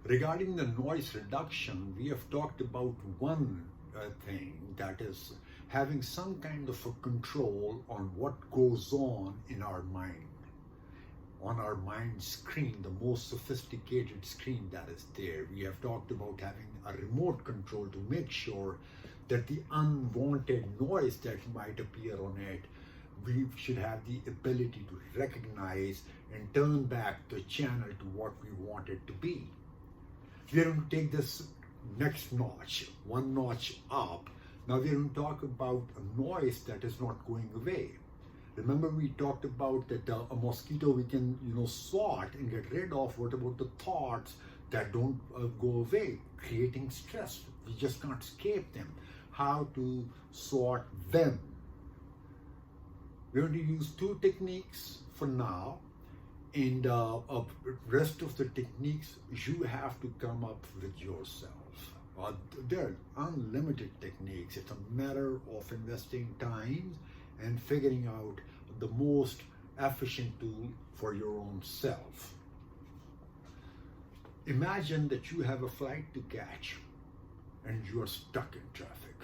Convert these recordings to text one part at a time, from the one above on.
Regarding the noise reduction, we have talked about one thing, that is having some kind of a control on what goes on our mind screen, the most sophisticated screen that is there. We have talked about having a remote control to make sure that the unwanted noise that might appear on it, we should have the ability to recognize and turn back the channel to what we want it to be. We are going to take this next notch, one notch up. Now we are going to talk about a noise that is not going away. Remember, we talked about that a mosquito we can, swat and get rid of. What about the thoughts that don't go away, creating stress? We just can't escape them. How to swat them? We're going to use two techniques for now, and rest of the techniques you have to come up with yourself. They're unlimited techniques. It's a matter of investing time and figuring out the most efficient tool for your own self. Imagine that you have a flight to catch and you are stuck in traffic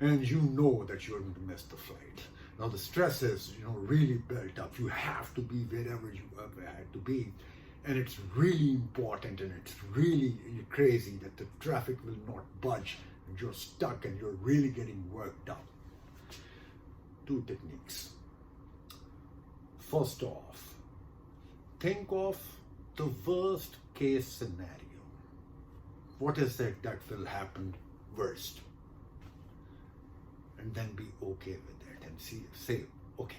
and you know that you're going to miss the flight. Now the stress is really built up. You have to be wherever you had to be, and it's really important and it's really crazy that the traffic will not budge and you're stuck and you're really getting worked up. Two techniques. First off, think of the worst case scenario. What is it that will happen worst? And then be okay with it and say, okay.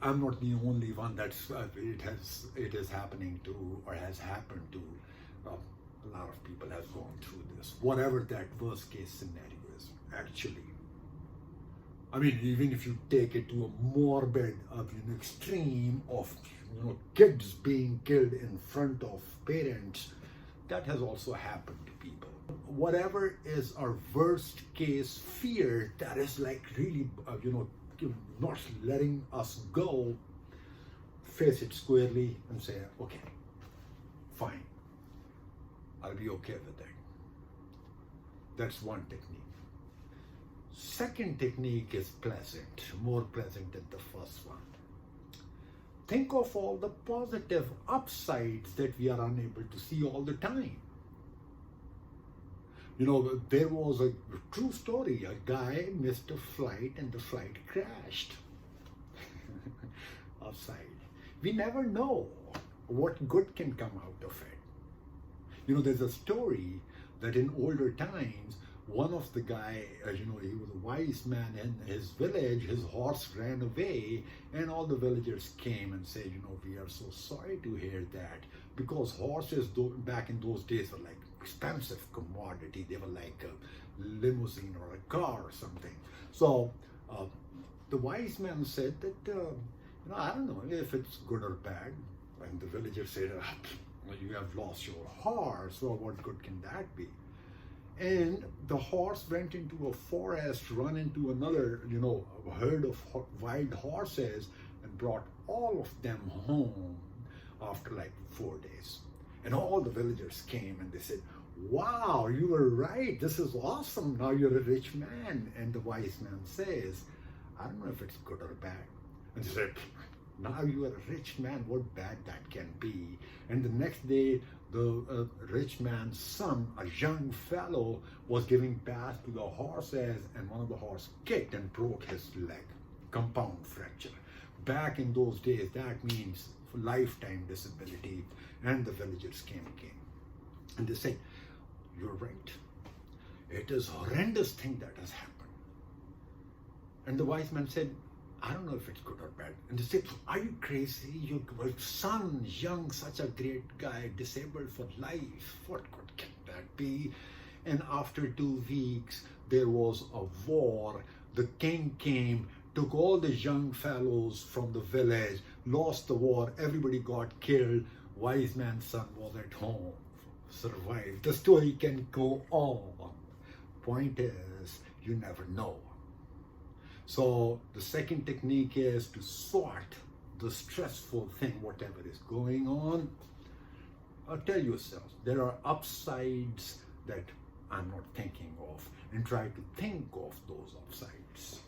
I'm not the only one that's it is happening to, or has happened to. A lot of people have gone through this. Whatever that worst case scenario is, actually. I mean, even if you take it to a morbid, extreme of kids being killed in front of parents, that has also happened to people. Whatever is our worst case fear, that is like really, not letting us go, face it squarely and say, okay, fine, I'll be okay with it. That's one technique. Second technique is pleasant, more pleasant than the first one. Think of all the positive upsides that we are unable to see all the time. There was a true story. A guy missed a flight and the flight crashed. Upside. We never know what good can come out of it. There's a story that in older times, one of the guy, he was a wise man in his village, his horse ran away, and all the villagers came and said, we are so sorry to hear that, because horses back in those days were like expensive commodity. They were like a limousine or a car or something. So the wise man said that, I don't know if it's good or bad. And the villagers said, you have lost your horse, so what good can that be? And the horse went into a forest, run into another, a herd of wild horses, and brought all of them home after like 4 days. And all the villagers came and they said, wow, you were right. This is awesome. Now you're a rich man. And the wise man says, I don't know if it's good or bad. And they said, now you are a rich man. What bad that can be? And the next day, the rich man's son, a young fellow, was giving bath to the horses, and one of the horses kicked and broke his leg. Compound fracture. Back in those days, that means lifetime disability. And the villagers came again. And they said, you're right. It is a horrendous thing that has happened. And the wise man said, I don't know if it's good or bad. And they said, are you crazy? Your son, young, such a great guy, disabled for life. What good can that be? And after 2 weeks, there was a war. The king came, took all the young fellows from the village, lost the war, everybody got killed. Wise man's son was at home, survived. The story can go on. Point is, you never know. So the second technique is to sort the stressful thing, whatever is going on. tell yourself there are upsides that I'm not thinking of, and try to think of those upsides.